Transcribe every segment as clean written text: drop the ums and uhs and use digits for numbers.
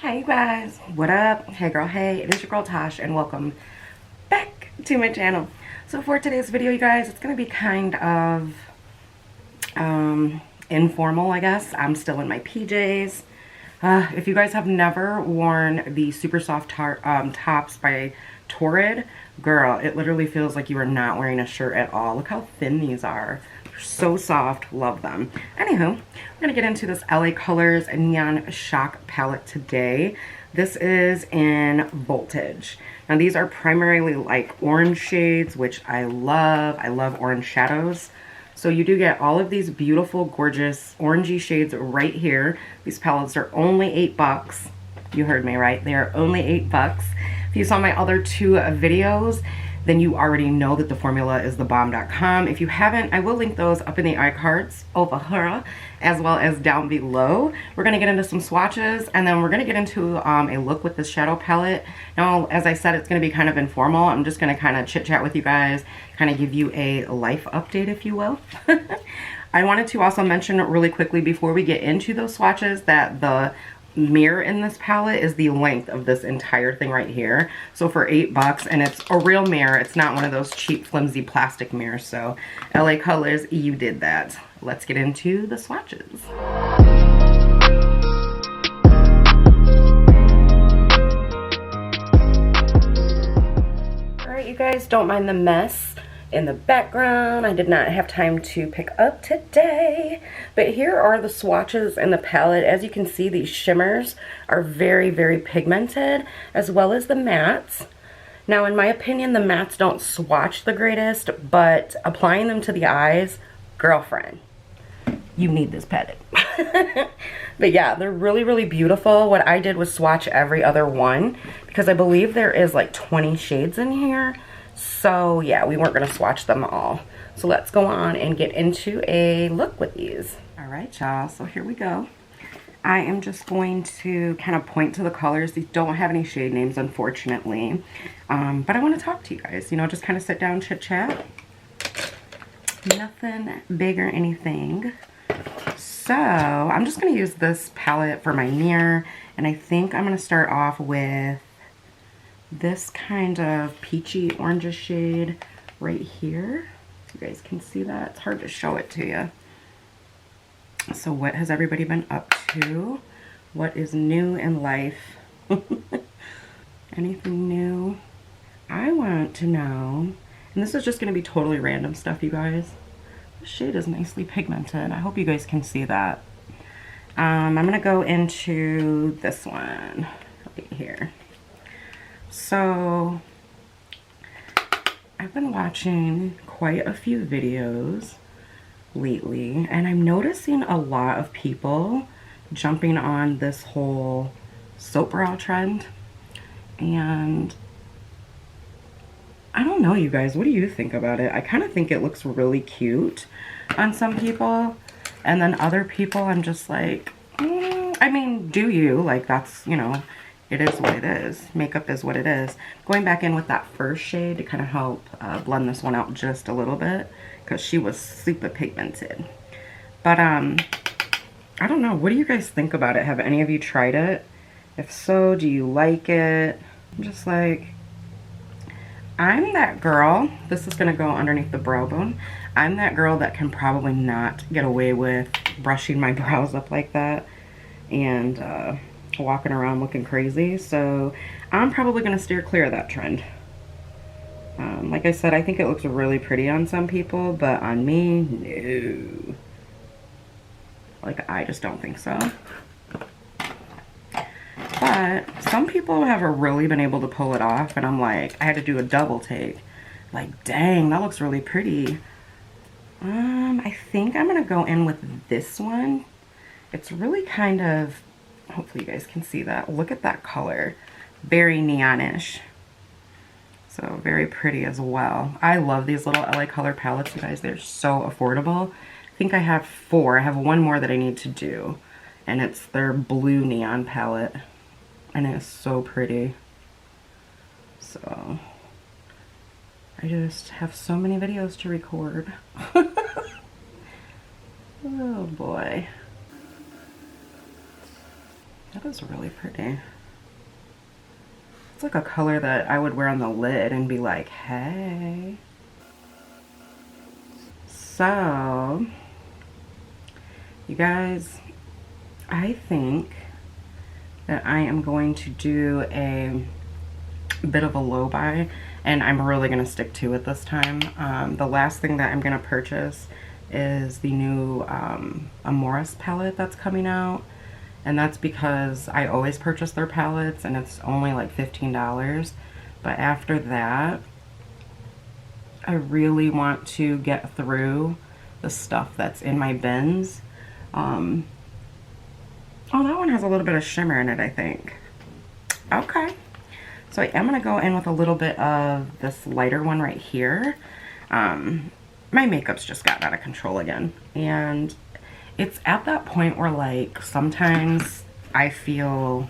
Hey you guys, what up? Hey girl, hey, it is your girl Tash and welcome back to my channel. So for today's video, you guys, it's going to be kind of informal, I guess. I'm still in my PJs. If you guys have never worn the super soft tops by Torrid, girl, it literally feels like you are not wearing a shirt at all. Look how thin these are. They're so soft. Love them. Anywho, we're going to get into this LA Colors Neon Shock palette today. This is in Voltage. Now these are primarily like orange shades, which I love. I love orange shadows. So you do get all of these beautiful, gorgeous, orangey shades right here. These palettes are only $8. You heard me right. They are only $8. If you saw my other two videos, then you already know that the formula is thebomb.com. If you haven't, I will link those up in the iCards over here, as well as down below. We're going to get into some swatches, and then we're going to get into a look with this shadow palette. Now, as I said, it's going to be kind of informal. I'm just going to kind of chit-chat with you guys, kind of give you a life update, if you will. I wanted to also mention really quickly before we get into those swatches that the mirror in this palette is the length of this entire thing right here. So for $8, and it's a real mirror, it's not one of those cheap flimsy plastic mirrors. So LA Colors, you did that. Let's get into the swatches. All right, you guys, don't mind the mess in the background. I did not have time to pick up today, but here are the swatches in the palette. As you can see, these shimmers are very, very pigmented, as well as the mattes. Now, in my opinion, the mattes don't swatch the greatest, but applying them to the eyes, girlfriend, you need this palette. But yeah, they're really, really beautiful. What I did was swatch every other one, because I believe there is like 20 shades in here. So yeah, we weren't going to swatch them all. So let's go on and get into a look with these. All right, y'all, so here we go. I am just going to kind of point to the colors. These don't have any shade names, unfortunately. But I want to talk to you guys, you know, just kind of sit down, chit chat. Nothing big or anything. So I'm just going to use this palette for my mirror. And I think I'm going to start off with this kind of peachy orange shade right here. You guys can see that. It's hard to show it to you. So what has everybody been up to? What is new in life? Anything new? I want to know, and this is just going to be totally random stuff, you guys. The shade is nicely pigmented. I hope you guys can see that. I'm going to go into this one right here. So I've been watching quite a few videos lately, and I'm noticing a lot of people jumping on this whole soap brow trend. And I don't know, you guys, what do you think about it? I kind of think it looks really cute on some people, and then other people I'm just like, I mean, do you? Like, that's, you know, it is what it is. Makeup is what it is. Going back in with that first shade to kind of help blend this one out just a little bit, because she was super pigmented. But I don't know. What do you guys think about it? Have any of you tried it? If so, do you like it? I'm just like, I'm that girl. This is going to go underneath the brow bone. I'm that girl that can probably not get away with brushing my brows up like that and walking around looking crazy. So I'm probably going to steer clear of that trend. Like I said, I think it looks really pretty on some people, but on me, no. Like, I just don't think so. But some people have really been able to pull it off, and I'm like, I had to do a double take. Like, dang, that looks really pretty. I think I'm going to go in with this one. It's really kind of, hopefully you guys can see that. Look at that color. Very neonish. So very pretty as well. I love these little LA Color palettes, you guys. They're so affordable. I think I have 4. I have one more that I need to do. And it's their blue neon palette. And it's so pretty. So I just have so many videos to record. Oh boy. That is really pretty. It's like a color that I would wear on the lid and be like, hey. So, you guys, I think that I am going to do a bit of a low buy, and I'm really going to stick to it this time. The last thing that I'm going to purchase is the new Amoris palette that's coming out, and that's because I always purchase their palettes and it's only like $15. But after that, I really want to get through the stuff that's in my bins. Oh, that one has a little bit of shimmer in it, I think. Okay. So I am going to go in with a little bit of this lighter one right here. My makeup's just gotten out of control again. And it's at that point where, like, sometimes I feel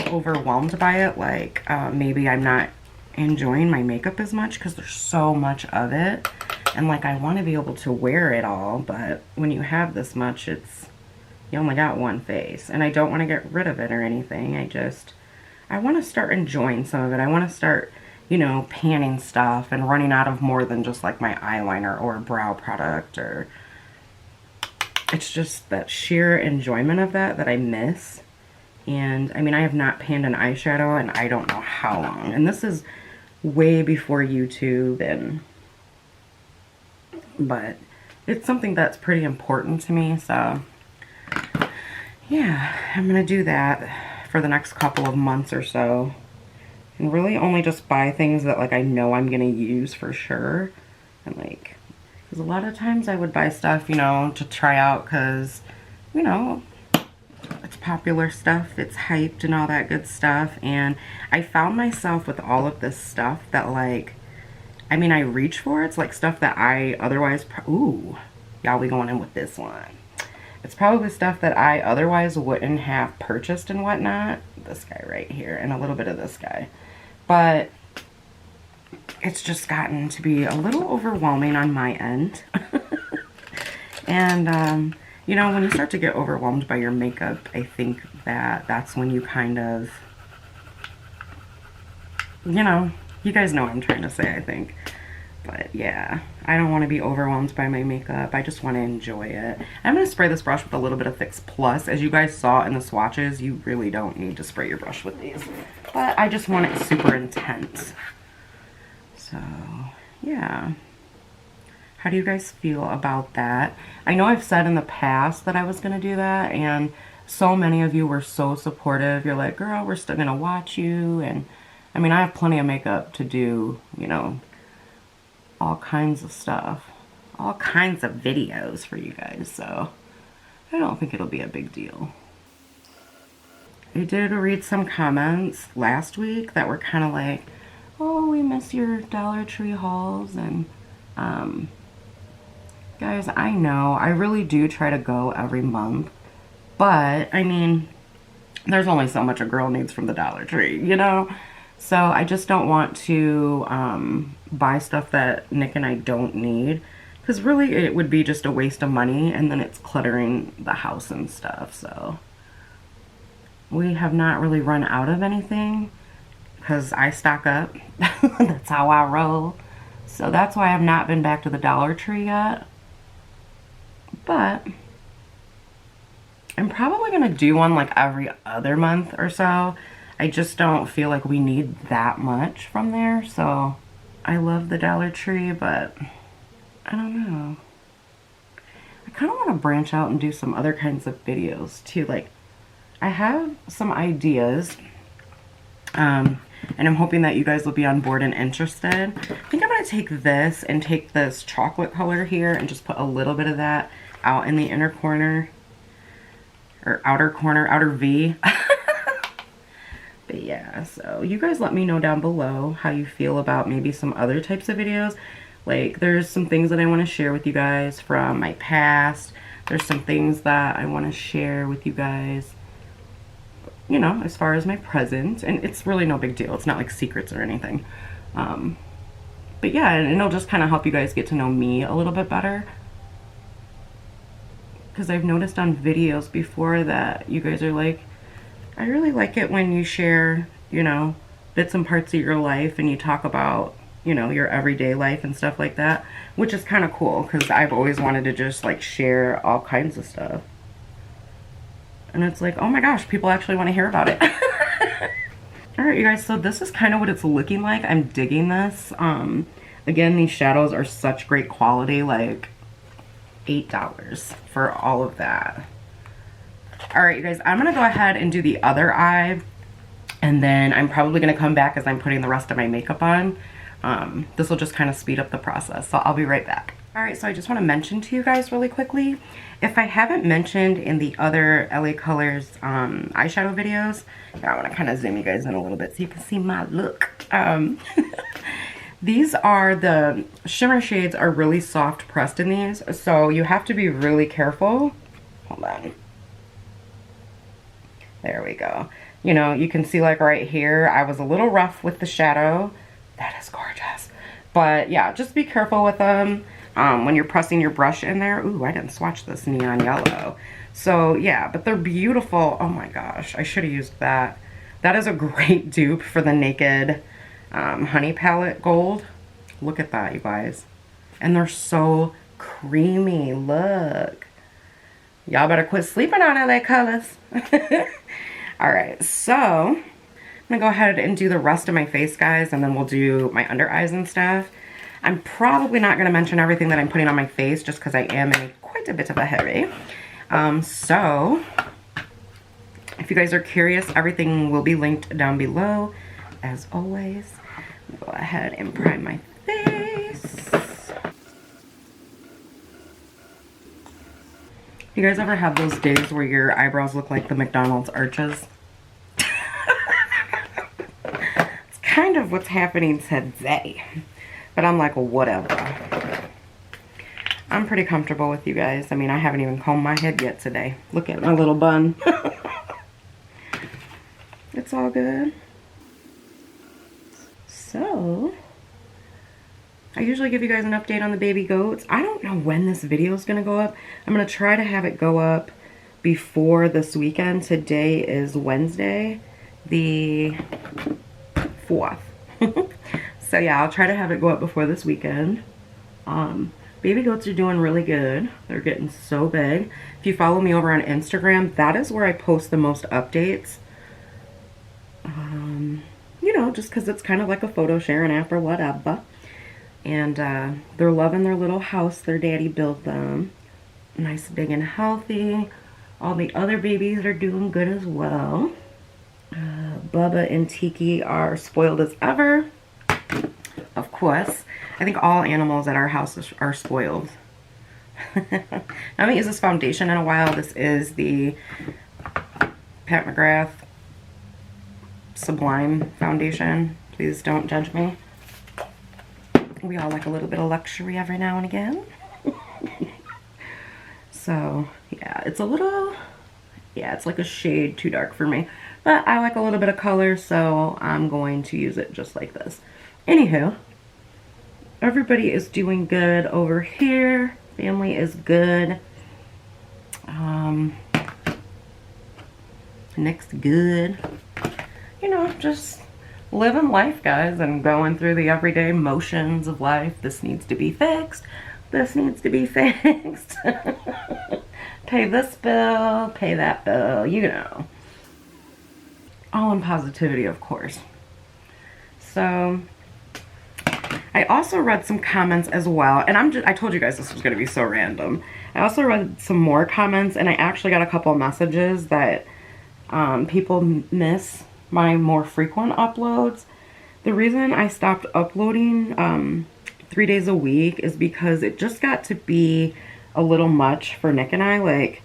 overwhelmed by it. Like, maybe I'm not enjoying my makeup as much because there's so much of it. And, like, I want to be able to wear it all. But when you have this much, it's... you only got one face. And I don't want to get rid of it or anything. I want to start enjoying some of it. I want to start, you know, panning stuff and running out of more than just like my eyeliner or brow product, or it's just that sheer enjoyment of that I miss. And I mean, I have not panned an eyeshadow and I don't know how long. And this is way before YouTube, but it's something that's pretty important to me. So yeah, I'm gonna do that for the next couple of months or so, and really only just buy things that, like, I know I'm gonna use for sure. And, like, because a lot of times I would buy stuff, you know, to try out because, you know, it's popular stuff, it's hyped and all that good stuff. And I found myself with all of this stuff that, like, I mean, I reach for it. It's like stuff that I otherwise, ooh, y'all, we going in with this one. It's probably stuff that I otherwise wouldn't have purchased and whatnot. This guy right here and a little bit of this guy. But it's just gotten to be a little overwhelming on my end. And, you know, when you start to get overwhelmed by your makeup, I think that that's when you kind of, you know, you guys know what I'm trying to say, I think. But yeah, I don't want to be overwhelmed by my makeup. I just want to enjoy it. I'm going to spray this brush with a little bit of Fix Plus. As you guys saw in the swatches, you really don't need to spray your brush with these. But I just want it super intense. So, yeah. How do you guys feel about that? I know I've said in the past that I was going to do that, and so many of you were so supportive. You're like, girl, we're still going to watch you. And I mean, I have plenty of makeup to do, you know, all kinds of stuff, all kinds of videos for you guys, so I don't think it'll be a big deal. I did read some comments last week that were kind of like, oh, we miss your Dollar Tree hauls. And guys, I know I really do try to go every month, but I mean, there's only so much a girl needs from the Dollar Tree, you know? So I just don't want to buy stuff that Nick and I don't need, because really it would be just a waste of money, and then it's cluttering the house and stuff. So we have not really run out of anything because I stock up. That's how I roll. So that's why I've not been back to the Dollar Tree yet. But I'm probably going to do one like every other month or so. I just don't feel like we need that much from there. So I love the Dollar Tree, but I don't know. I kind of want to branch out and do some other kinds of videos too. Like, I have some ideas, and I'm hoping that you guys will be on board and interested. I think I'm going to take this and take this chocolate color here and just put a little bit of that out in the inner corner, or outer corner, outer V. But yeah, so you guys let me know down below how you feel about maybe some other types of videos. Like, there's some things that I want to share with you guys from my past. There's some things that I want to share with you guys, you know, as far as my present. And it's really no big deal. It's not like secrets or anything. But yeah, and it'll just kind of help you guys get to know me a little bit better. Because I've noticed on videos before that you guys are like, I really like it when you share, you know, bits and parts of your life and you talk about, you know, your everyday life and stuff like that, which is kind of cool because I've always wanted to just like share all kinds of stuff. And it's like, oh my gosh, people actually want to hear about it. Alright, you guys, so this is kind of what it's looking like. I'm digging this. Again, these shadows are such great quality, like $8 for all of that. Alright, you guys, I'm going to go ahead and do the other eye. And then I'm probably going to come back as I'm putting the rest of my makeup on. This will just kind of speed up the process, so I'll be right back. Alright, so I just want to mention to you guys really quickly, if I haven't mentioned in the other LA Colors eyeshadow videos, I want to kind of zoom you guys in a little bit so you can see my look. These are the shimmer shades are really soft pressed in these, so you have to be really careful. Hold on. There we go. You know, you can see like right here, I was a little rough with the shadow. That is gorgeous. But yeah, just be careful with them when you're pressing your brush in there. Ooh, I didn't swatch this neon yellow. So yeah, but they're beautiful. Oh my gosh, I should have used that. That is a great dupe for the Naked Honey Palette Gold. Look at that, you guys. And they're so creamy, look. Y'all better quit sleeping on LA Colors. Alright, so I'm gonna go ahead and do the rest of my face, guys, and then we'll do my under eyes and stuff. I'm probably not gonna mention everything that I'm putting on my face just because I am in quite a bit of a hurry. So if you guys are curious, everything will be linked down below. As always, go ahead and prime my face. You guys ever have those days where your eyebrows look like the McDonald's arches? It's kind of what's happening today. But I'm like, whatever. I'm pretty comfortable with you guys. I mean, I haven't even combed my head yet today. Look at my little bun. It's all good. So, I usually give you guys an update on the baby goats. I don't know when this video is going to go up. I'm going to try to have it go up before this weekend. Today is Wednesday, the 4th. So yeah, I'll try to have it go up before this weekend. Baby goats are doing really good. They're getting so big. If you follow me over on Instagram, that is where I post the most updates. You know, just because it's kind of like a photo sharing app or whatever. And they're loving their little house their daddy built them. Nice, big, and healthy. All the other babies are doing good as well. Bubba and Tiki are spoiled as ever. Of course. I think all animals at our house are spoiled. I haven't used this foundation in a while. This is the Pat McGrath Sublime Foundation. Please don't judge me. We all like a little bit of luxury every now and again. So, yeah, it's a little, yeah, it's like a shade too dark for me. But I like a little bit of color, so I'm going to use it just like this. Anywho, everybody is doing good over here. Family is good. Nick's good. You know, just living life, guys, and going through the everyday motions of life. This needs to be fixed. This needs to be fixed. Pay this bill, pay that bill, you know. All in positivity, of course. So, I also read some comments as well, and I told you guys this was going to be so random. I also read some more comments, and I actually got a couple of messages that people miss my more frequent uploads. The reason I stopped uploading 3 days a week is because it just got to be a little much for Nick and I. Like,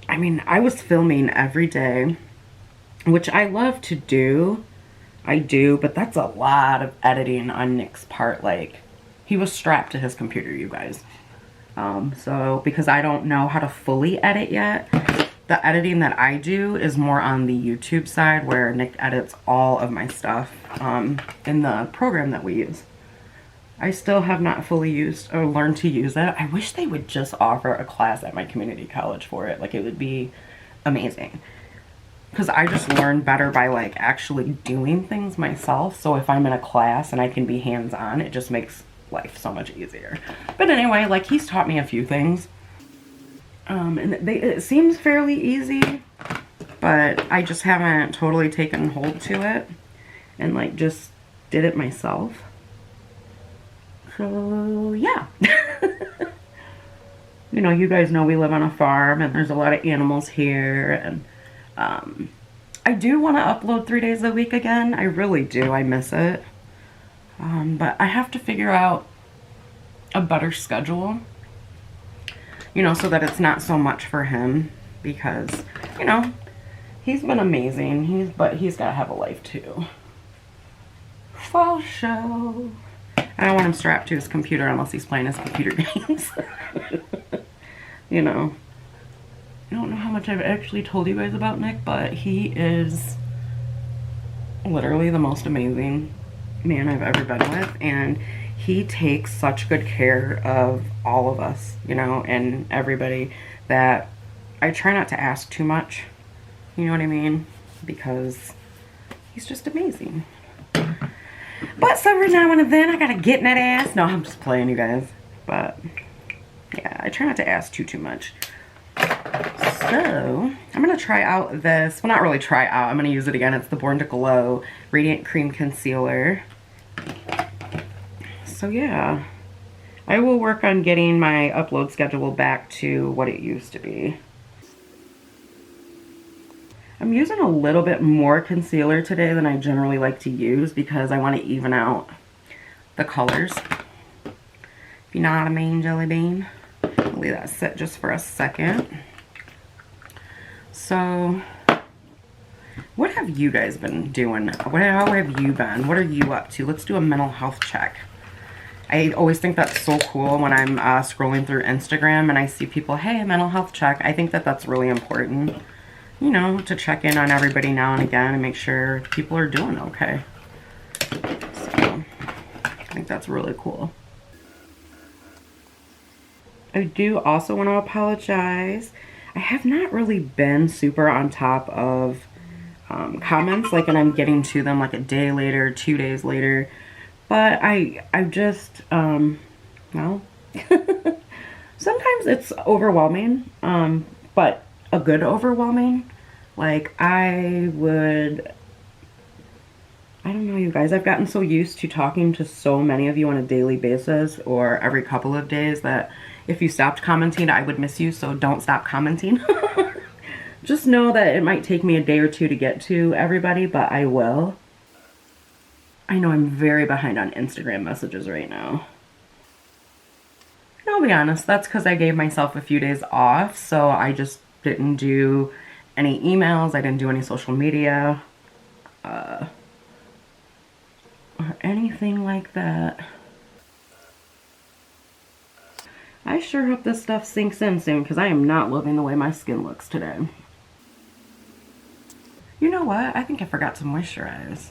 I mean, I was filming every day, which I love to do. I do, but that's a lot of editing on Nick's part. Like, he was strapped to his computer, you guys. So, because I don't know how to fully edit yet, the editing that I do is more on the YouTube side, where Nick edits all of my stuff in the program that we use. I still have not fully used or learned to use it. I wish they would just offer a class at my community college for it. Like, it would be amazing. because I just learn better by like actually doing things myself. So if I'm in a class and I can be hands-on, it just makes life so much easier. But anyway, like he's taught me a few things. And it seems fairly easy, but I just haven't totally taken hold to it and like just did it myself. So yeah. You know, you guys know we live on a farm and there's a lot of animals here, and I do want to upload 3 days a week again. I really do. I miss it. But I have to figure out a better schedule, you know, so that it's not so much for him, because, you know, he's been amazing. But he's got to have a life too. For sure. I don't want him strapped to his computer unless he's playing his computer games. You know. I don't know how much I've actually told you guys about Nick, but he is literally the most amazing man I've ever been with, and he takes such good care of all of us, you know, and everybody, that I try not to ask too much, you know what I mean, because he's just amazing. But so every now and then I gotta get in that ass. No, I'm just playing, you guys, but yeah, I try not to ask too much. So, I'm going to try out this, well, not really try out, I'm going to use it again. It's the Born to Glow Radiant Cream Concealer. So yeah, I will work on getting my upload schedule back to what it used to be. I'm using a little bit more concealer today than I generally like to use because I want to even out the colors. If you know what I mean, Jelly Bean. I'll leave that sit just for a second. So, what have you guys been doing? How have you been? What are you up to? Let's do a mental health check. I always think that's so cool when I'm scrolling through Instagram and I see people, hey, mental health check. I think that that's really important, you know, to check in on everybody now and again and make sure people are doing okay. So, I think that's really cool. I do also want to apologize. I have not really been super on top of comments, like, and I'm getting to them like a day later, 2 days later. But I just, well, sometimes it's overwhelming, but a good overwhelming. Like, I don't know, you guys, I've gotten so used to talking to so many of you on a daily basis or every couple of days that if you stopped commenting, I would miss you, so don't stop commenting. Just know that it might take me a day or two to get to everybody, but I will. I know I'm very behind on Instagram messages right now. And I'll be honest, that's because I gave myself a few days off, so I just didn't do any emails, I didn't do any social media, or anything like that. I sure hope this stuff sinks in soon, because I am not loving the way my skin looks today. You know what? I think I forgot to moisturize.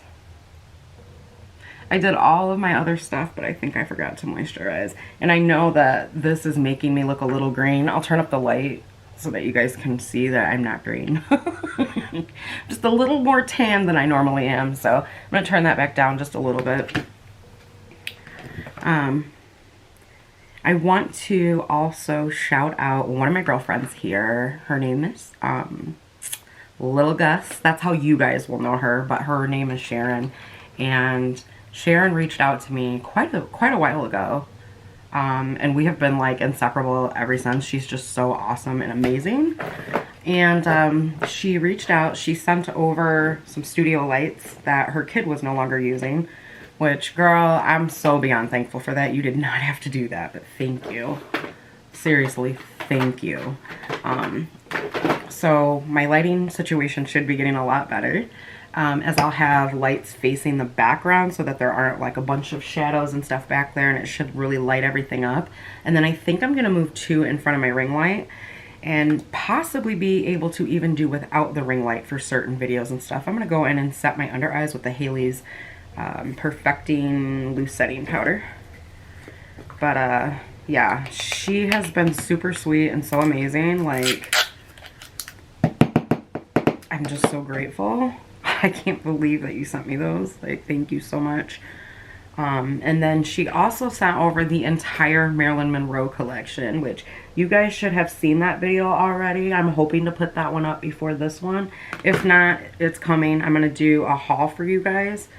I did all of my other stuff, but I think I forgot to moisturize. And I know that this is making me look a little green. I'll turn up the light so that you guys can see that I'm not green. Just a little more tan than I normally am. So I'm going to turn that back down just a little bit. I want to also shout out one of my girlfriends here. Her name is Little Gus. That's how you guys will know her, but her name is Sharon. And Sharon reached out to me quite a while ago. And we have been like inseparable ever since. She's just so awesome and amazing. And she reached out. She sent over some studio lights that her kid was no longer using. Which, girl, I'm so beyond thankful for that. You did not have to do that, but thank you. Seriously, thank you. So my lighting situation should be getting a lot better. As I'll have lights facing the background so that there aren't like a bunch of shadows and stuff back there, and it should really light everything up. And then I think I'm going to move two in front of my ring light and possibly be able to even do without the ring light for certain videos and stuff. I'm going to go in and set my under eyes with the Haley's Perfecting Loose Setting Powder. But yeah, she has been super sweet and so amazing. Like, I I'm just so grateful. I can't believe that you sent me those. Like, thank you so much. And then she also sent over the entire Marilyn Monroe collection, which you guys should have seen that video already. I'm hoping to put that one up before this one. If not, it's coming. I'm going to do a haul for you guys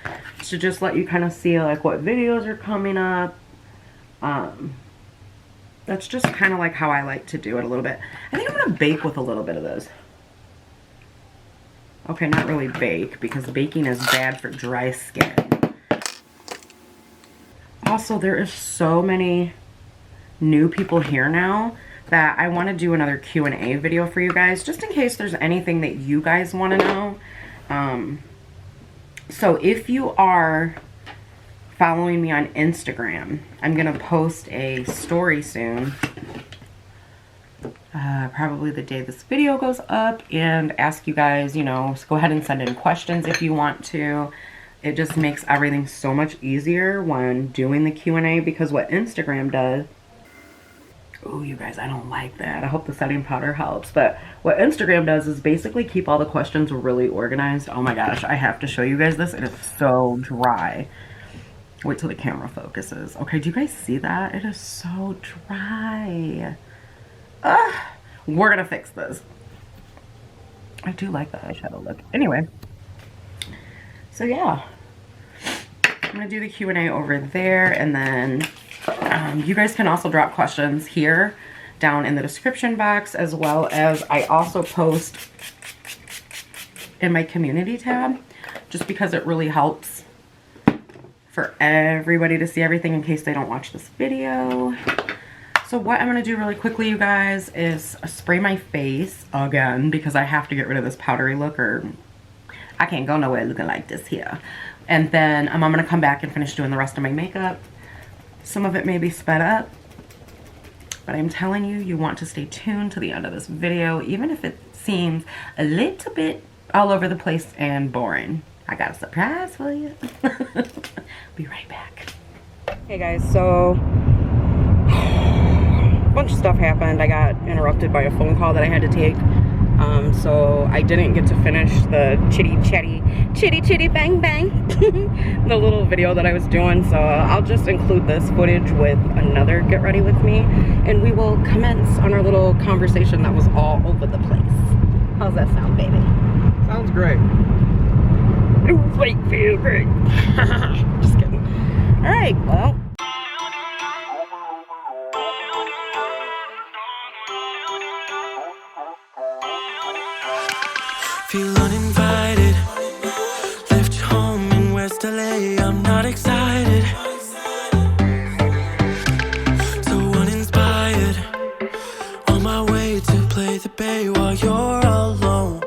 to just let you kind of see like what videos are coming up. That's just kind of like how I like to do it a little bit. I think I'm going to bake with a little bit of this. Okay, not really bake, because baking is bad for dry skin. Also, there is so many new people here now that I want to do another Q&A video for you guys, just in case there's anything that you guys want to know. So if you are following me on Instagram, I'm going to post a story soon, probably the day this video goes up, and ask you guys, you know, go ahead and send in questions if you want to. It just makes everything so much easier when doing the Q&A, because what Instagram does... Oh, you guys, I don't like that. I hope the setting powder helps. But what Instagram does is basically keep all the questions really organized. Oh my gosh, I have to show you guys this. It is so dry. Wait till the camera focuses. Okay, do you guys see that? It is so dry. Ugh. We're going to fix this. I do like the eyeshadow look. Anyway. So yeah, I'm going to do the Q&A over there, and then you guys can also drop questions here down in the description box, as well as I also post in my community tab, just because it really helps for everybody to see everything in case they don't watch this video. So what I'm going to do really quickly, you guys, is spray my face again, because I have to get rid of this powdery look, or I can't go nowhere looking like this here. And then I'm going to come back and finish doing the rest of my makeup. Some of it may be sped up, but I'm telling you, you want to stay tuned to the end of this video, even if it seems a little bit all over the place and boring. I got a surprise for you. Be right back. Hey guys, so a bunch of stuff happened. I got interrupted by a phone call that I had to take. So I didn't get to finish the chitty bang bang, the little video that I was doing. So I'll just include this footage with another get ready with me, and we will commence on our little conversation that was all over the place. How's that sound, baby? Sounds great. It like feel great. Just kidding. All right, well. Feel uninvited. Left home in West LA. I'm not excited. So uninspired. On my way to play the bay while you're alone.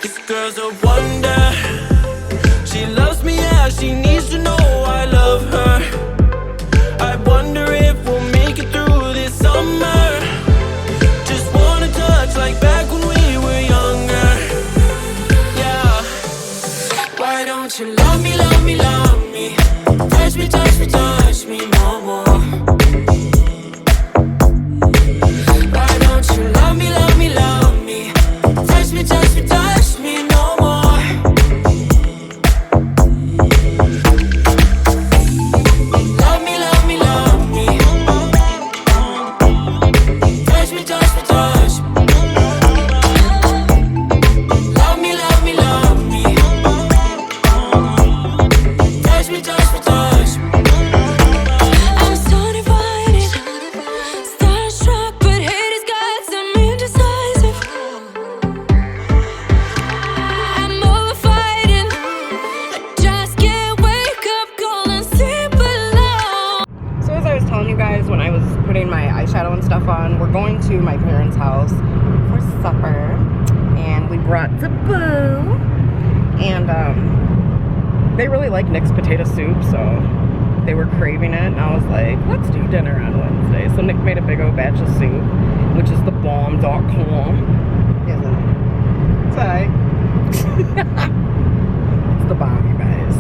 This girl's a wonder. She loves me, yeah. She needs to know I love her. I wonder if we'll make it through this summer. Just wanna touch like back when we were younger. Yeah. Why don't you love me, love me, love me? Touch me, touch me, touch me no more. Why don't you love me, love me, love me? Touch me, touch me, touch me no more. Love me, love me, love me. Touch me, touch me, touch me. Love me, love me, love me. Touch me, touch me, touch me. I'm so divided, starstruck, but haters got some indecisive. I'm over fighting. I just can't wake up cold and sleep alone. So as I was telling you guys when I was putting my eyeshadow and stuff on, we're going to my parents' house for supper, and we brought the boo, and they really like Nick's potato soup, so they were craving it, and I was like, let's do dinner on Wednesday. So Nick made a big old batch of soup, which is the bomb.com, isn't it? It's alright. It's the bomb, you guys.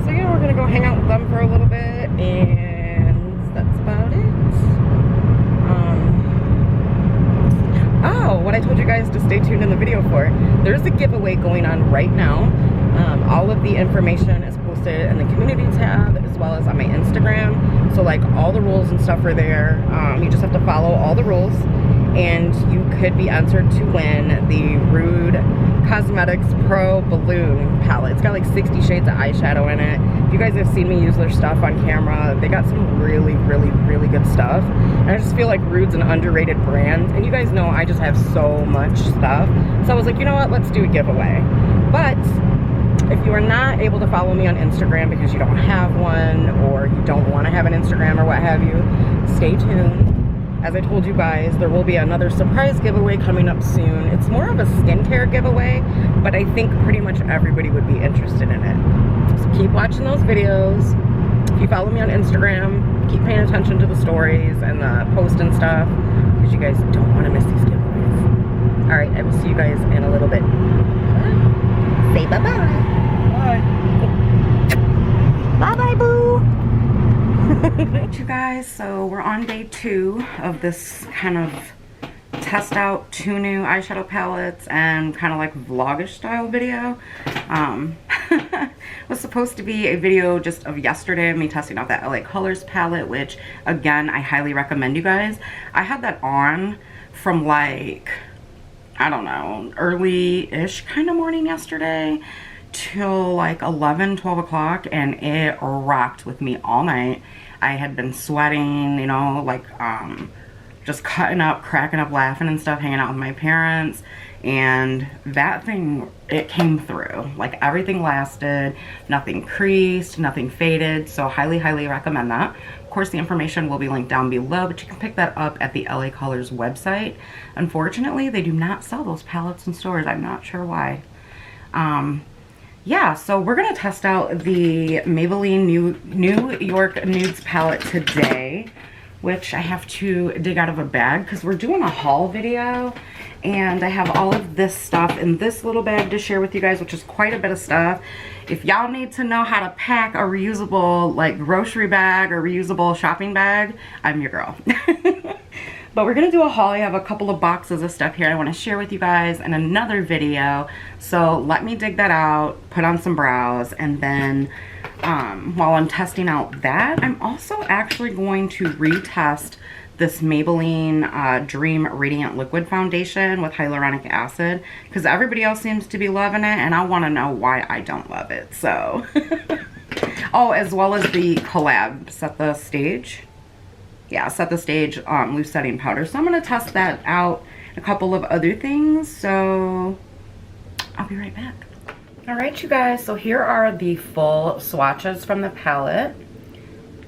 So yeah, we're gonna go hang out with them for a little bit, and that's about it. Oh, what I told you guys to stay tuned in the video there's a giveaway going on right now. All of the information is posted in the community tab as well as on my Instagram. So like all the rules and stuff are there. You just have to follow all the rules and you could be entered to win the Rude Cosmetics Pro Balloon palette. It's got like 60 shades of eyeshadow in it. If you guys have seen me use their stuff on camera, they got some really good stuff. And I just feel like Rude's an underrated brand. And you guys know I just have so much stuff. So I was like, you know what, let's do a giveaway. But if you are not able to follow me on Instagram because you don't have one or you don't want to have an Instagram or what have you, stay tuned. As I told you guys, there will be another surprise giveaway coming up soon. It's more of a skincare giveaway, but I think pretty much everybody would be interested in it. So keep watching those videos. If you follow me on Instagram, keep paying attention to the stories and the post and stuff because you guys don't want to miss these giveaways. All right, I will see you guys in a little bit. Say bye-bye. Bye-bye, boo. Alright, you guys, so we're on day 2 of this kind of test out 2 new eyeshadow palettes and kind of like vlogish style video. Was supposed to be a video just of yesterday of me testing out that LA Colors palette, which again I highly recommend you guys. I had that on from like, I don't know, early-ish kind of morning yesterday till like 11-12 o'clock, and it rocked with me all night. I had been sweating, you know, like just cutting up, cracking up, laughing and stuff, hanging out with my parents, and that thing, it came through. Like everything lasted, nothing creased, nothing faded, so highly recommend that. Of course, the information will be linked down below, but you can pick that up at the LA Colors website. Unfortunately, they do not sell those palettes in stores. I'm not sure why. Yeah, so we're gonna test out the Maybelline New York Nudes palette today, which I have to dig out of a bag because we're doing a haul video, and I have all of this stuff in this little bag to share with you guys, which is quite a bit of stuff. If y'all need to know how to pack a reusable like grocery bag or reusable shopping bag, I'm your girl. But we're gonna do a haul. I have a couple of boxes of stuff here I want to share with you guys in another video. So let me dig that out, put on some brows, and then while I'm testing out that, I'm also actually going to retest this Maybelline Dream Radiant Liquid Foundation with hyaluronic acid because everybody else seems to be loving it, and I want to know why I don't love it. So, oh, as well as the collab Set the Stage. Yeah, Set the Stage loose setting powder. So I'm going to test that out, a couple of other things, so I'll be right back. Alright, you guys, so here are the full swatches from the palette.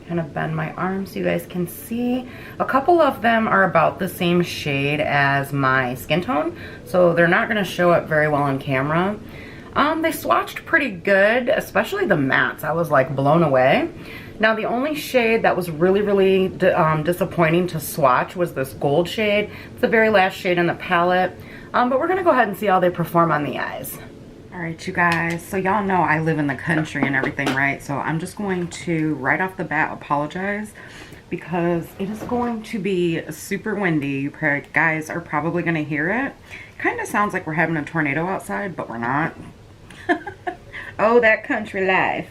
Kind of bend my arm so you guys can see. A couple of them are about the same shade as my skin tone, so they're not going to show up very well on camera. They swatched pretty good, especially the mattes. I was like blown away. Now the only shade that was really disappointing to swatch was this gold shade. It's the very last shade in the palette, but we're gonna go ahead and see how they perform on the eyes. All right, you guys, so y'all know I live in the country and everything, right? So I'm just going to right off the bat apologize because it is going to be super windy. You guys are probably gonna hear it. Kind of sounds like we're having a tornado outside, but we're not. Oh, that country life.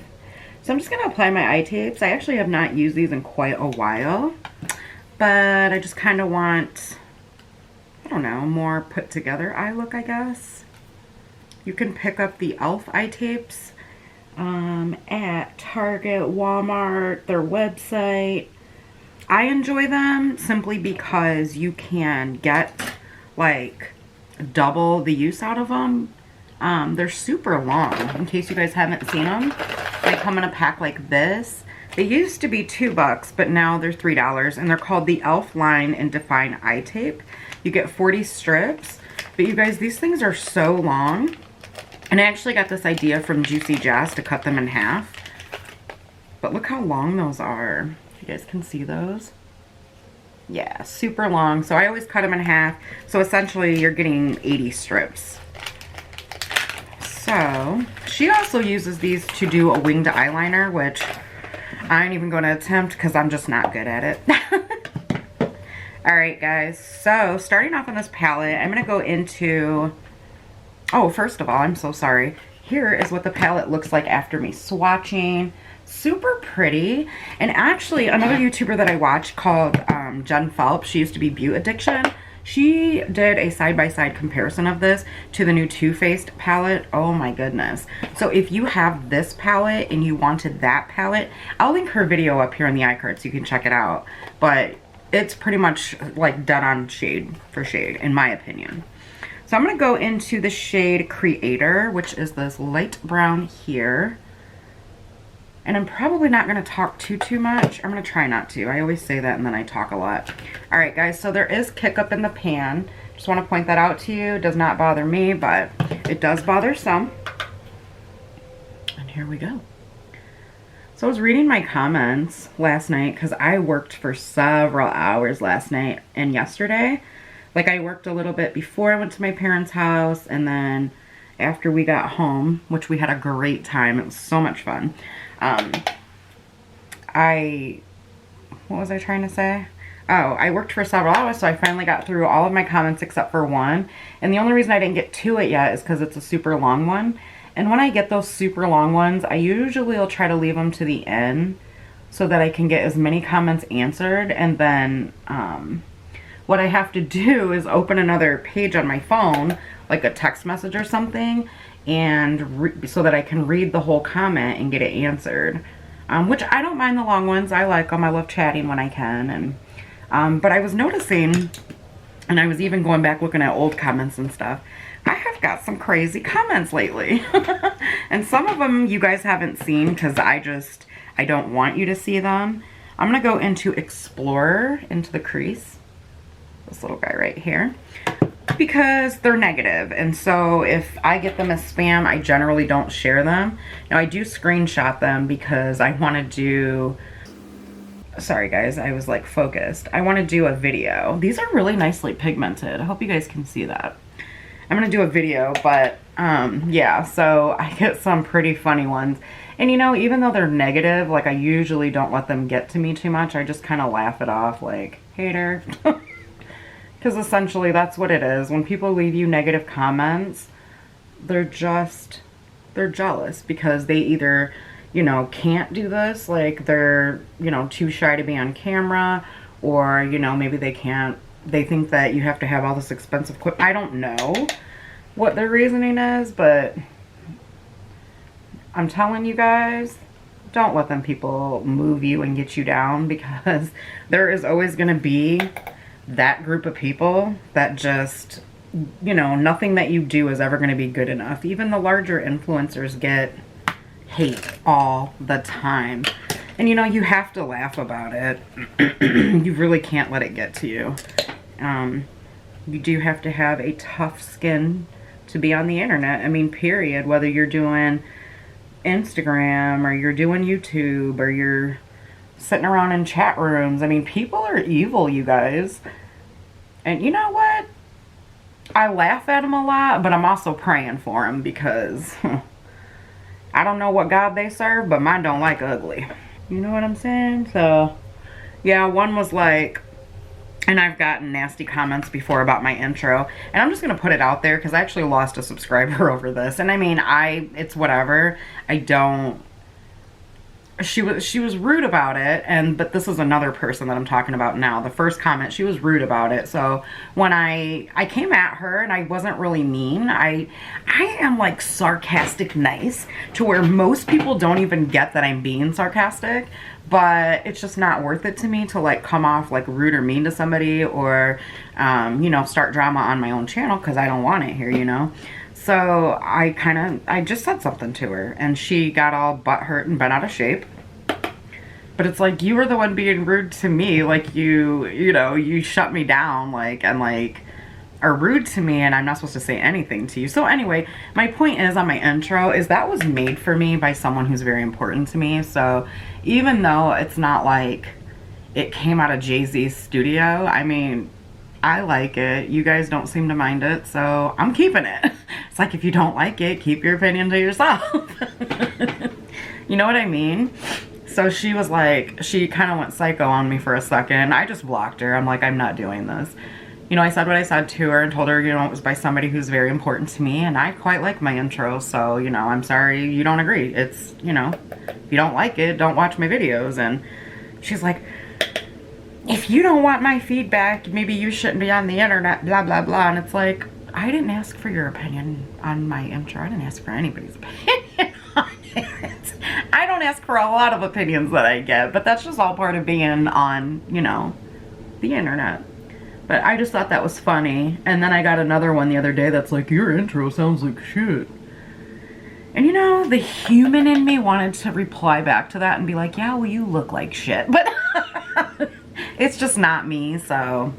So I'm just going to apply my eye tapes. I actually have not used these in quite a while, but I just kind of want, I don't know, more put together eye look, I guess. You can pick up the e.l.f. eye tapes at Target, Walmart, their website. I enjoy them simply because you can get like double the use out of them. They're super long, in case you guys haven't seen them. They come in a pack like this. They used to be $2, but now they're $3, and they're called the e.l.f. Line and Define Eye Tape. You get 40 strips, but you guys, these things are so long. And I actually got this idea from Juicy Jazz to cut them in half. But look how long those are. You guys can see those. Yeah, super long. So I always cut them in half. So essentially you're getting 80 strips. So she also uses these to do a winged eyeliner, which I ain't even going to attempt because I'm just not good at it. Alright guys, so starting off on this palette, I'm going to go into Oh, first of all, I'm so sorry. Here is what the palette looks like after me swatching. Super pretty. And actually, another YouTuber that I watch called Jen Phelps, she used to be Beauty Addiction. She did a side-by-side comparison of this to the new Too Faced palette. Oh my goodness. So if you have this palette and you wanted that palette, I'll link her video up here in the iCard so you can check it out. But it's pretty much like dead on shade for shade, in my opinion. So I'm going to go into the shade Creator, which is this light brown here. And I'm probably not going to talk too much. I'm going to try not to. I always say that and then I talk a lot. All right, guys, so there is kick up in the pan. Just want to point that out to you. It does not bother me, but it does bother some. And here we go. So I was reading my comments last night because I worked for several hours last night and yesterday. Like, I worked a little bit before I went to my parents' house, and then after we got home, which we had a great time. It was so much fun. What was I trying to say? Oh, I worked for several hours, so I finally got through all of my comments except for one. And the only reason I didn't get to it yet is because it's a super long one. And when I get those super long ones, I usually will try to leave them to the end so that I can get as many comments answered. And then, what I have to do is open another page on my phone, like a text message or something, and so that I can read the whole comment and get it answered. Which I don't mind the long ones. I like them. I love chatting when I can. And but I was noticing, and I was even going back looking at old comments and stuff, I have got some crazy comments lately. And some of them you guys haven't seen because I don't want you to see them. I'm going to go into Explorer, into the crease. This little guy right here, because they're negative, and so if I get them as spam, I generally don't share them. Now I do screenshot them because I want to do, sorry guys, I was like focused. I want to do a video. These are really nicely pigmented. I hope you guys can see that. I'm gonna do a video, but yeah, so I get some pretty funny ones. And you know, even though they're negative, like I usually don't let them get to me too much. I just kind of laugh it off like, hater. Because essentially that's what it is. When people leave you negative comments, they're jealous because they either, you know, can't do this, like they're, you know, too shy to be on camera, or, you know, maybe they think that you have to have all this expensive equipment. I don't know what their reasoning is, but I'm telling you guys, don't let them people move you and get you down, because there is always going to be that group of people that just, you know, nothing that you do is ever going to be good enough. Even the larger influencers get hate all the time. And you know, you have to laugh about it. You really can't let it get to you. You do have to have a tough skin to be on the internet. I mean, period. Whether you're doing Instagram or you're doing YouTube or you're sitting around in chat rooms. I mean, people are evil, you guys. And you know what? I laugh at them a lot, but I'm also praying for them because I don't know what God they serve, but mine don't like ugly. You know what I'm saying? So, yeah, one was like, and I've gotten nasty comments before about my intro, and I'm just going to put it out there because I actually lost a subscriber over this. And I mean, it's whatever. She was rude about it, but this is another person that I'm talking about now. The first comment, she was rude about it. So when I came at her, and I wasn't really mean, I am like sarcastic nice to where most people don't even get that I'm being sarcastic, but it's just not worth it to me to like come off like rude or mean to somebody, or you know, start drama on my own channel, because I don't want it here, you know. So I just said something to her, and she got all butthurt and bent out of shape. But it's like, you were the one being rude to me. Like, you know, you shut me down, like, and like, are rude to me, and I'm not supposed to say anything to you. So anyway, my point is on my intro is that was made for me by someone who's very important to me. So even though it's not like it came out of Jay-Z's studio, I mean, I like it. You guys don't seem to mind it, so I'm keeping it. It's like, if you don't like it, keep your opinion to yourself. You know what I mean? So she was like, she kind of went psycho on me for a second. I just blocked her. I'm like, I'm not doing this. You know, I said what I said to her and told her, you know, it was by somebody who's very important to me, and I quite like my intro, so, you know, I'm sorry you don't agree. It's, you know, if you don't like it, don't watch my videos. And she's like, if you don't want my feedback, maybe you shouldn't be on the internet, blah, blah, blah. And it's like, I didn't ask for your opinion on my intro. I didn't ask for anybody's opinion on it. I don't ask for a lot of opinions that I get, but that's just all part of being on, you know, the internet. But I just thought that was funny. And then I got another one the other day that's like, your intro sounds like shit. And you know, the human in me wanted to reply back to that and be like, yeah, well, you look like shit. But it's just not me, so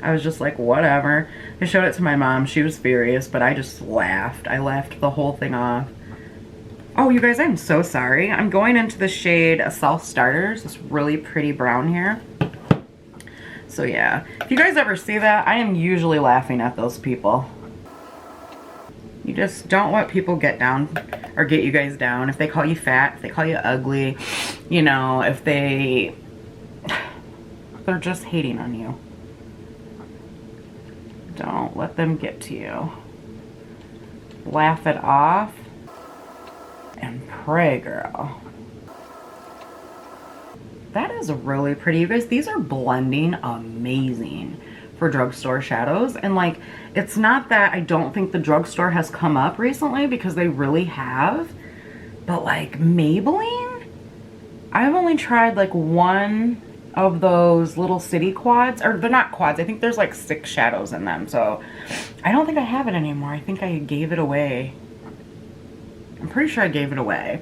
I was just like, whatever. I showed it to my mom. She was furious, but I just laughed. I laughed the whole thing off. Oh, you guys, I'm so sorry. I'm going into the shade Self-Starters, this really pretty brown here. So yeah, if you guys ever see that, I am usually laughing at those people. You just don't let people get down or get you guys down. If they call you fat, if they call you ugly, you know, if they're just hating on you. Don't let them get to you. Laugh it off and pray, girl. That is really pretty. You guys, these are blending amazing for drugstore shadows. And like, it's not that I don't think the drugstore has come up recently, because they really have. But like Maybelline, I've only tried like one of those little city quads, or they're not quads. I think there's like 6 shadows in them. So I don't think I have it anymore. I think I gave it away. I'm pretty sure I gave it away.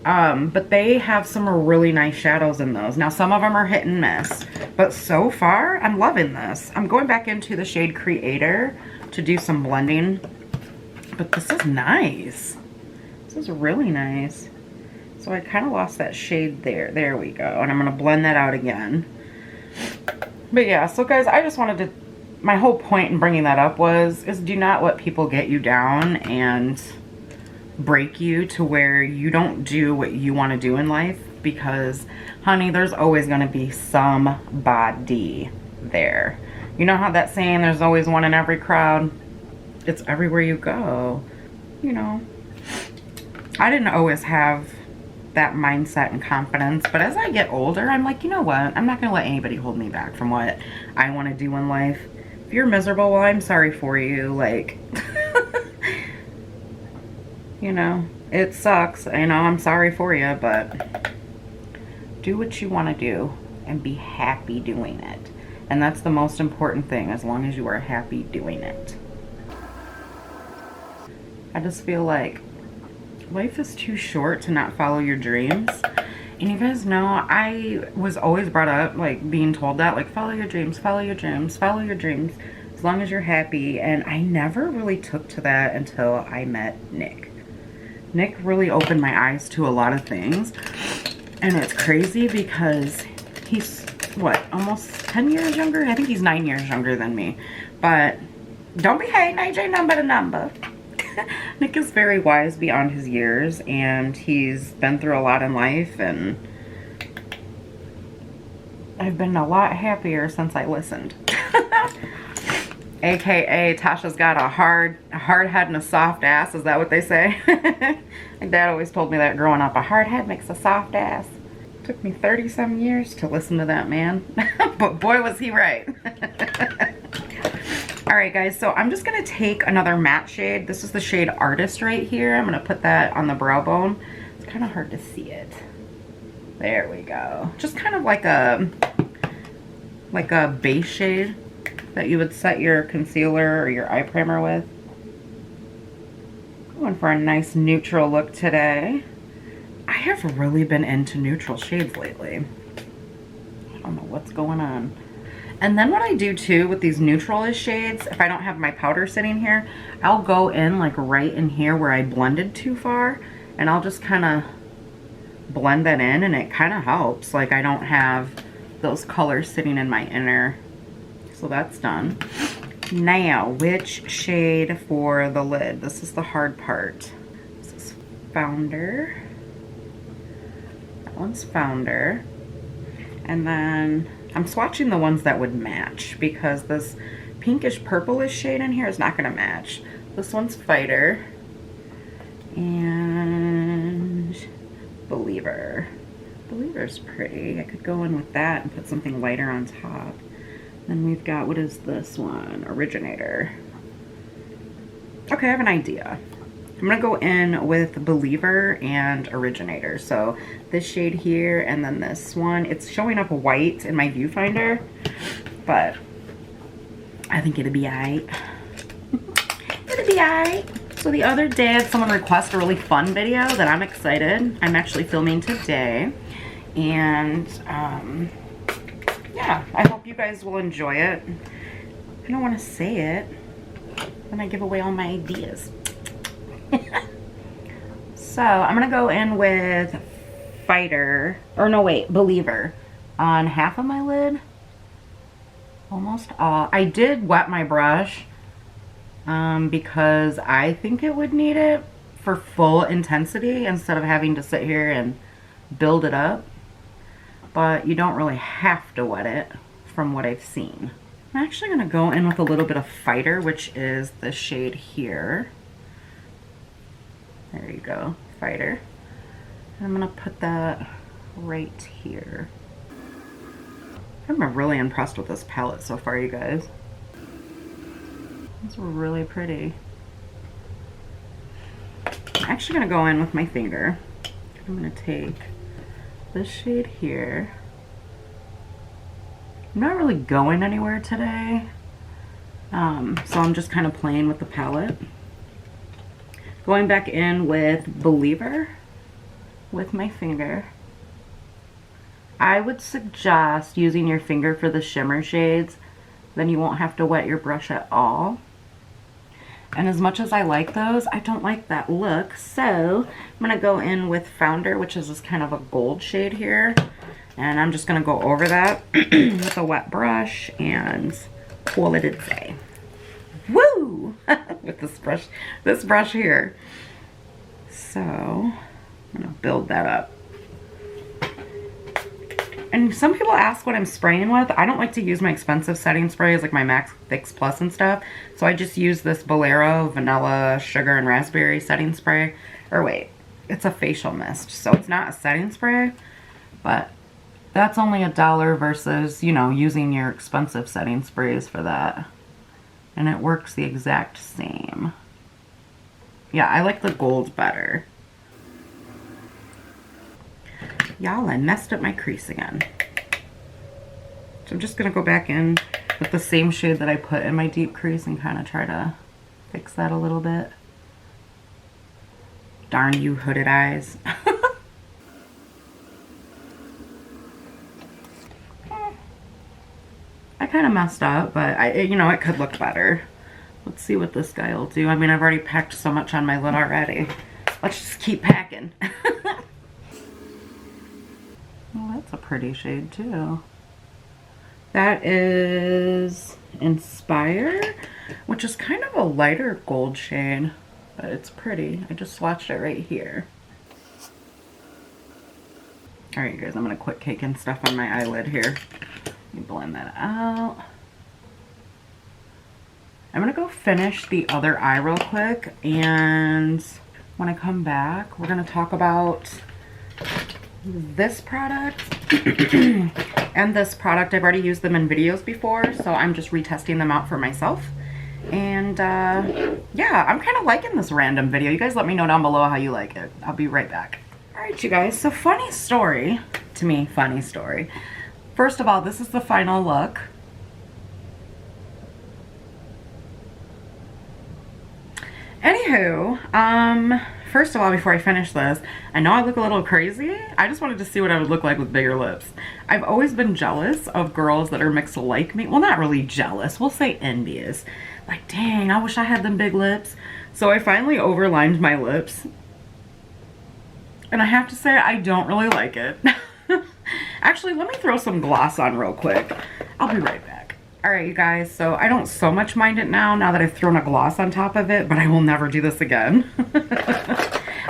But they have some really nice shadows in those. Now, some of them are hit and miss, but so far, I'm loving this. I'm going back into the shade Creator to do some blending, but this is nice. This is really nice. So I kind of lost that shade there. There we go. And I'm going to blend that out again. But yeah, so guys, I just wanted to, my whole point in bringing that up is do not let people get you down and break you to where you don't do what you want to do in life, because honey, there's always going to be somebody there. You know how that saying, there's always one in every crowd? It's everywhere you go. You know, I didn't always have that mindset and confidence, but as I get older, I'm like, you know what, I'm not going to let anybody hold me back from what I want to do in life. If you're miserable, well, I'm sorry for you. Like you know, it sucks. I know, I'm sorry for you, but do what you want to do and be happy doing it. And that's the most important thing, as long as you are happy doing it. I just feel like life is too short to not follow your dreams. And you guys know, I was always brought up, like, being told that, like, follow your dreams, follow your dreams, follow your dreams, as long as you're happy. And I never really took to that until I met Nick. Nick really opened my eyes to a lot of things. And it's crazy because he's, what, almost 10 years younger? I think he's 9 years younger than me. But don't be hating, AJ number to number. Nick is very wise beyond his years, and he's been through a lot in life, and I've been a lot happier since I listened. AKA Tasha's got a hard head and a soft ass. Is that what they say? My dad always told me that growing up. A hard head makes a soft ass. Took me 30-some years to listen to that man. But boy, was he right. Alright guys, so I'm just going to take another matte shade. This is the shade Artist right here. I'm going to put that on the brow bone. It's kind of hard to see it. There we go. Just kind of like a base shade that you would set your concealer or your eye primer with. Going for a nice neutral look today. I have really been into neutral shades lately. I don't know what's going on. And then what I do too with these neutral-ish shades, if I don't have my powder sitting here, I'll go in like right in here where I blended too far, and I'll just kind of blend that in, and it kind of helps. Like, I don't have those colors sitting in my inner. So that's done. Now, which shade for the lid? This is the hard part. This is Founder. That one's Founder. And then I'm swatching the ones that would match, because this pinkish purplish shade in here is not gonna match. This one's Fighter and Believer. Believer's pretty. I could go in with that and put something lighter on top. Then we've got, what is this one? Originator. Okay, I have an idea. I'm gonna go in with Believer and Originator. So this shade here and then this one. It's showing up white in my viewfinder, but I think it'll be alright. It'll be alright. So the other day I had someone request a really fun video that I'm excited. I'm actually filming today. And yeah, I hope you guys will enjoy it. I don't want to say it, then I give away all my ideas. So I'm gonna go in with Fighter, or no wait, Believer on half of my lid, almost all. I did wet my brush because I think it would need it for full intensity instead of having to sit here and build it up. But you don't really have to wet it from what I've seen. I'm actually gonna go in with a little bit of Fighter, which is the shade here. There you go, Fighter. And I'm gonna put that right here. I'm really impressed with this palette so far, you guys. It's really pretty. I'm actually gonna go in with my finger. I'm gonna take this shade here. I'm not really going anywhere today, so I'm just kind of playing with the palette. Going back in with Believer with my finger. I would suggest using your finger for the shimmer shades, then you won't have to wet your brush at all. And as much as I like those, I don't like that look, so I'm gonna go in with Founder, which is this kind of a gold shade here, and I'm just gonna go over that with a wet brush and call it a day. Woo! With this brush here. So I'm gonna build that up. And some people ask what I'm spraying with. I don't like to use my expensive setting sprays like my MAC Fix Plus and stuff. So I just use this Bolero Vanilla Sugar and Raspberry setting spray. Or wait, it's a facial mist. So it's not a setting spray, but that's only $1 versus, you know, using your expensive setting sprays for that. And it works the exact same. Yeah, I like the gold better. Y'all, I messed up my crease again. So I'm just going to go back in with the same shade that I put in my deep crease and kind of try to fix that a little bit. Darn you hooded eyes. I kind of messed up, but you know, it could look better. Let's see what this guy will do. I mean, I've already packed so much on my lid already. Let's just keep packing. Well, that's a pretty shade too. That is Inspire, which is kind of a lighter gold shade, but it's pretty. I just swatched it right here. Alright, you guys, I'm going to quit caking stuff on my eyelid here. Let me blend that out. I'm going to go finish the other eye real quick, and when I come back, we're going to talk about this product and this product. I've already used them in videos before, so I'm just retesting them out for myself. And yeah, I'm kind of liking this random video. You guys let me know down below how you like it. I'll be right back. Alright, you guys, so funny story, to me, funny story. First of all, this is the final look. Anywho, first of all, before I finish this, I know I look a little crazy. I just wanted to see what I would look like with bigger lips. I've always been jealous of girls that are mixed like me. Well, not really jealous. We'll say envious. Like, dang, I wish I had them big lips. So I finally overlined my lips. And I have to say, I don't really like it. Actually, let me throw some gloss on real quick. I'll be right back. Alright, you guys, so I don't so much mind it now that I've thrown a gloss on top of it, but I will never do this again.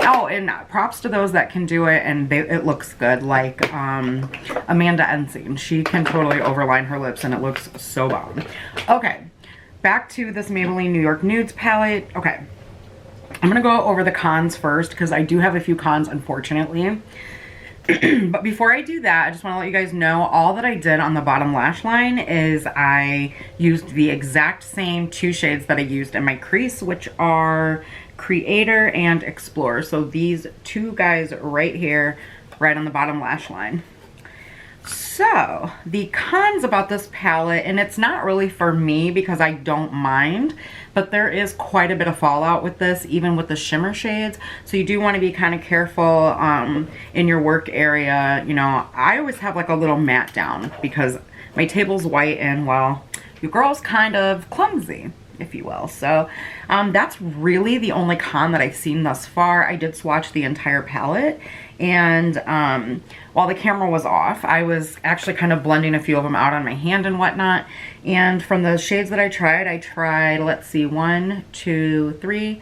Oh, and props to those that can do it and it looks good, like Amanda Ensing. She can totally overline her lips and it looks so bomb. Okay, back to this Maybelline NY Nudes palette. Okay, I'm gonna go over the cons first because I do have a few cons, unfortunately. But before I do that, I just want to let you guys know all that I did on the bottom lash line is I used the exact same 2 shades that I used in my crease, which are Creator and Explorer. So these 2 guys right here, right on the bottom lash line. So the cons about this palette, and it's not really for me because I don't mind, but there is quite a bit of fallout with this, even with the shimmer shades. So you do want to be kind of careful in your work area. You know, I always have like a little mat down because my table's white and, well, your girl's kind of clumsy, if you will. So that's really the only con that I've seen thus far. I did swatch the entire palette, and while the camera was off, I was actually kind of blending a few of them out on my hand and whatnot. And from the shades that I tried, let's see, 1, 2, 3,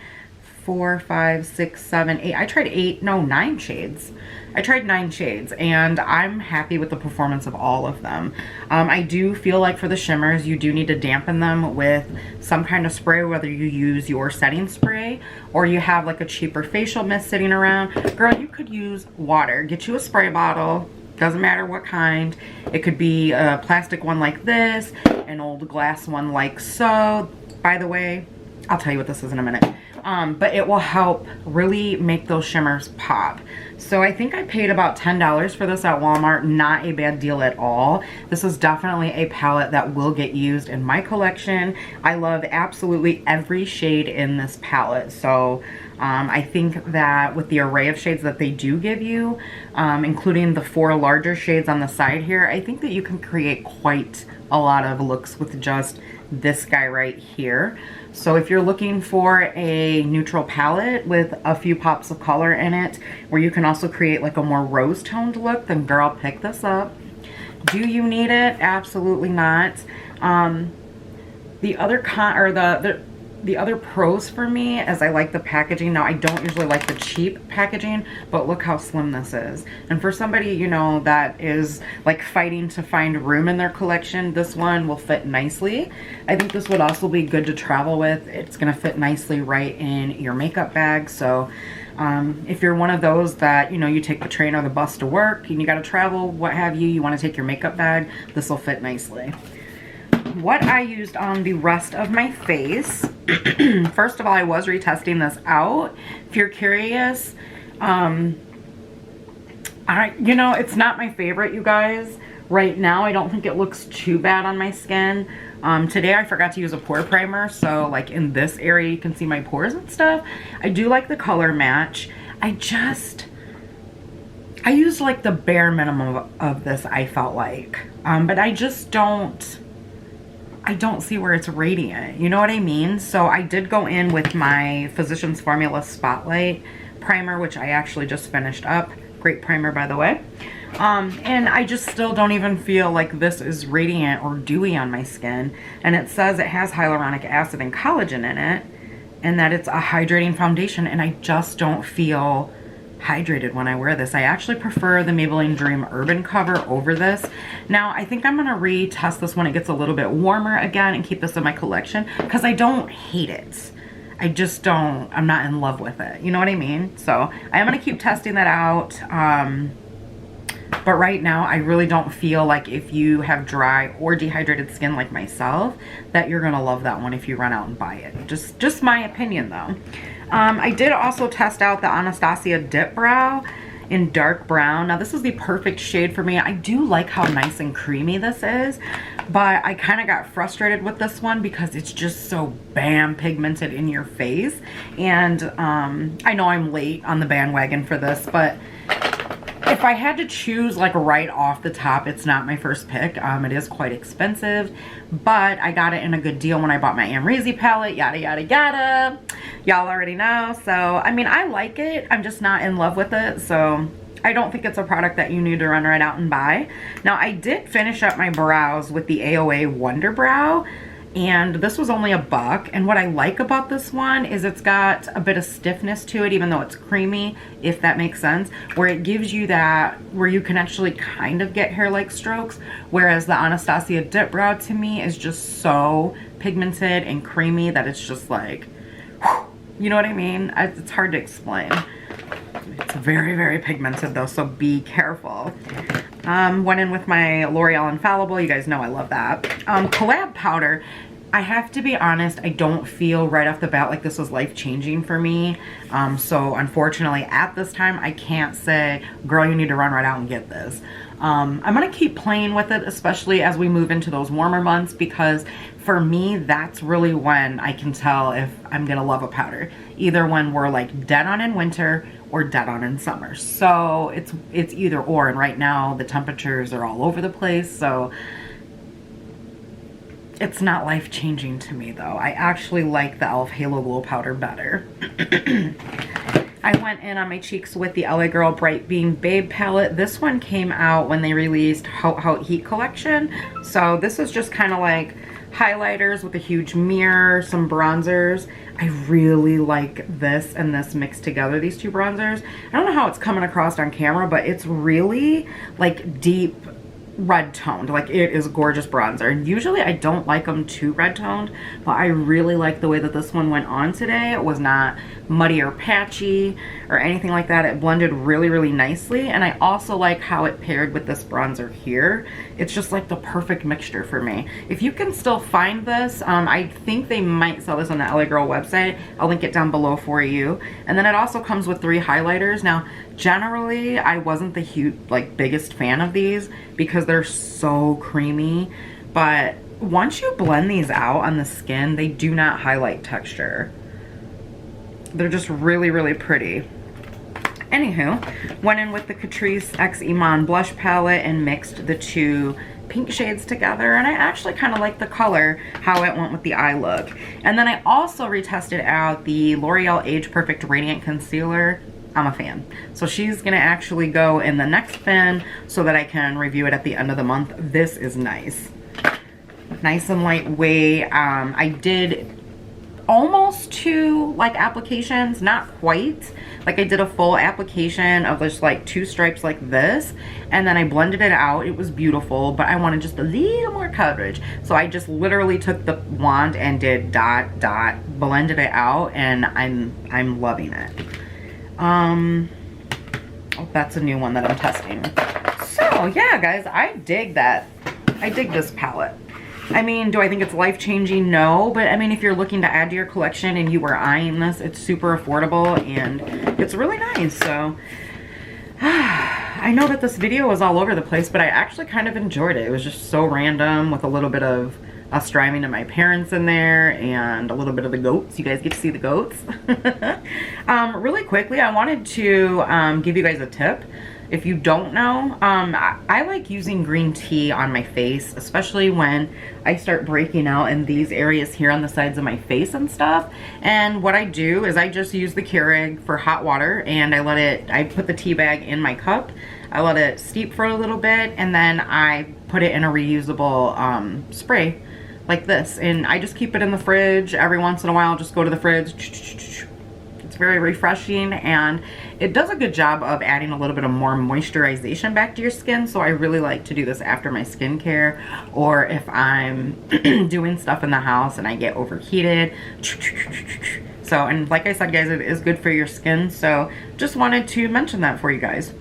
4, 5, 6, 7, 8. I tried 9 shades. I tried 9 shades, and I'm happy with the performance of all of them. I do feel like for the shimmers, you do need to dampen them with some kind of spray, whether you use your setting spray or you have like a cheaper facial mist sitting around. Girl, you could use water. Get you a spray bottle. Doesn't matter what kind. It could be a plastic one like this, an old glass one like so. By the way, I'll tell you what this is in a minute. But it will help really make those shimmers pop. So I think I paid about $10 for this at Walmart. Not a bad deal at all. This is definitely a palette that will get used in my collection. I love absolutely every shade in this palette. So I think that with the array of shades that they do give you, including the 4 larger shades on the side here, I think that you can create quite a lot of looks with just this guy right here. So if you're looking for a neutral palette with a few pops of color in it, where you can also create like a more rose toned look, then girl, pick this up. Do you need it? Absolutely not. The other the other pros for me is I like the packaging. Now, I don't usually like the cheap packaging, but look how slim this is. And for somebody, you know, that is like fighting to find room in their collection, this one will fit nicely. I think this would also be good to travel with. It's gonna fit nicely right in your makeup bag. So if you're one of those that, you know, you take the train or the bus to work and you gotta travel, what have you, you wanna take your makeup bag, this will fit nicely. What I used on the rest of my face, first of all, I was retesting this out. If you're curious, you know, it's not my favorite, you guys. Right now, I don't think it looks too bad on my skin. Today, I forgot to use a pore primer, so like in this area, you can see my pores and stuff. I do like the color match. I used like the bare minimum of this, I felt like. But I just don't see where it's radiant. You know what I mean? So I did go in with my Physicians Formula Spotlight primer, which I actually just finished up. Great primer, by the way. And I just still don't even feel like this is radiant or dewy on my skin. And it says it has hyaluronic acid and collagen in it, and that it's a hydrating foundation, and I just don't feel hydrated when I wear this. I actually prefer the Maybelline Dream Urban Cover over this. Now, I think I'm gonna retest this when it gets a little bit warmer again and keep this in my collection because I don't hate it. I just don't, I'm not in love with it. You know what I mean? So I am gonna keep testing that out. But right now, I really don't feel like if you have dry or dehydrated skin like myself, that you're gonna love that one if you run out and buy it. Just my opinion though. I did also test out the Anastacio Dip Brow in dark brown. Now this is the perfect shade for me. I do like how nice and creamy this is, but I kind of got frustrated with this one because it's just so bam pigmented in your face. And I know I'm late on the bandwagon for this, but if I had to choose like right off the top, it's not my first pick. It is quite expensive, but I got it in a good deal when I bought my Amrezy palette, yada, yada, yada. Y'all already know. So, I mean, I like it. I'm just not in love with it. So, I don't think it's a product that you need to run right out and buy. Now, I did finish up my brows with the AOA Wonder Brow. and this was only $1. And what I like about this one is it's got a bit of stiffness to it, even though it's creamy, if that makes sense, where it gives you that, where you can actually kind of get hair-like strokes, whereas the Anastacio Dip Brow to me is just so pigmented and creamy that it's just like, whew, you know what I mean? It's hard to explain. It's very, very pigmented though, so be careful. Went in with my L'Oreal Infallible. You guys know I love that. Collab powder. I have to be honest, I don't feel right off the bat like this was life-changing for me. So unfortunately, at this time, I can't say, girl, you need to run right out and get this. I'm going to keep playing with it, especially as we move into those warmer months, because for me, that's really when I can tell if I'm going to love a powder. Either when we're like dead on in winter or dead on in summer. So it's either or, and right now the temperatures are all over the place, so it's not life-changing to me though. I actually like the e.l.f. Halo Glow powder better. I went in on my cheeks with the LA Girl Bright Beam Babe palette. This one came out when they released Haute Heat collection. So this is just kind of like highlighters with a huge mirror, some bronzers. I really like this and this mixed together, these two bronzers. I don't know how it's coming across on camera, but it's really like deep red toned. Like, it is gorgeous bronzer, and usually I don't like them too red toned, but I really like the way that this one went on today. It was not muddy or patchy or anything like that. It blended really, really nicely, and I also like how it paired with this bronzer here. It's just like the perfect mixture for me. If you can still find this, I think they might sell this on the LA Girl website. I'll link it down below for you. And then it also comes with 3 highlighters. Now, generally, I wasn't the huge, like, biggest fan of these because they're so creamy, but once you blend these out on the skin, they do not highlight texture. They're just really, really pretty. Anywho, went in with the Catrice X Iman blush palette and mixed the 2 pink shades together, and I actually kind of like the color, how it went with the eye look. And then I also retested out the L'Oreal Age Perfect Radiant Concealer. I'm a fan. So she's gonna actually go in the next bin so that I can review it at the end of the month. This is nice. Nice and lightweight. I did almost 2 like applications, not quite. Like, I did a full application of just like 2 stripes like this, and then I blended it out. It was beautiful, but I wanted just a little more coverage. So I just literally took the wand and did dot, dot, blended it out, and I'm loving it. Oh, that's a new one that I'm testing. So yeah, guys, I dig that. I dig this palette. I mean, do I think it's life-changing? No, but I mean, if you're looking to add to your collection and you were eyeing this, it's super affordable and it's really nice. So I know that this video was all over the place, but I actually kind of enjoyed it. It was just so random with a little bit of us driving to my parents in there and a little bit of the goats. You guys get to see the goats. Really quickly, I wanted to give you guys a tip. If you don't know, I like using green tea on my face, especially when I start breaking out in these areas here on the sides of my face and stuff. And what I do is I just use the Keurig for hot water, and I put the tea bag in my cup. I let it steep for a little bit, and then I put it in a reusable spray like this. And I just keep it in the fridge. Every once in a while, just go to the fridge. It's very refreshing, and it does a good job of adding a little bit of more moisturization back to your skin. So I really like to do this after my skincare, or if I'm doing stuff in the house and I get overheated. So, and like I said, guys, it is good for your skin. So just wanted to mention that for you guys.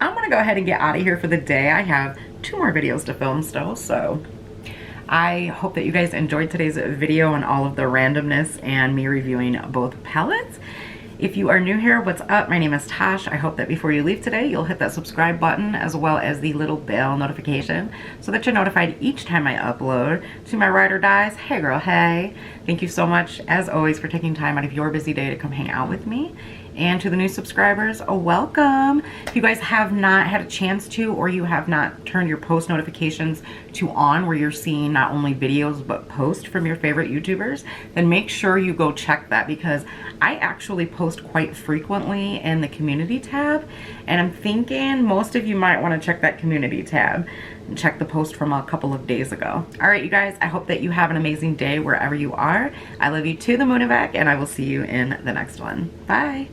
I'm gonna go ahead and get out of here for the day. I have 2 more videos to film still, so I hope that you guys enjoyed today's video and all of the randomness and me reviewing both palettes. If you are new here, what's up? My name is Tash. I hope that before you leave today, you'll hit that subscribe button as well as the little bell notification so that you're notified each time I upload. To my ride or dies, hey girl, hey. Thank you so much, as always, for taking time out of your busy day to come hang out with me. And to the new subscribers, welcome. If you guys have not had a chance to, or you have not turned your post notifications to on, where you're seeing not only videos but posts from your favorite YouTubers, then make sure you go check that, because I actually post quite frequently in the community tab, and I'm thinking most of you might want to check that community tab. check the post from a couple of days ago. All right, you guys, I hope that you have an amazing day wherever you are. I love you to the moon and back, and I will see you in the next one. Bye.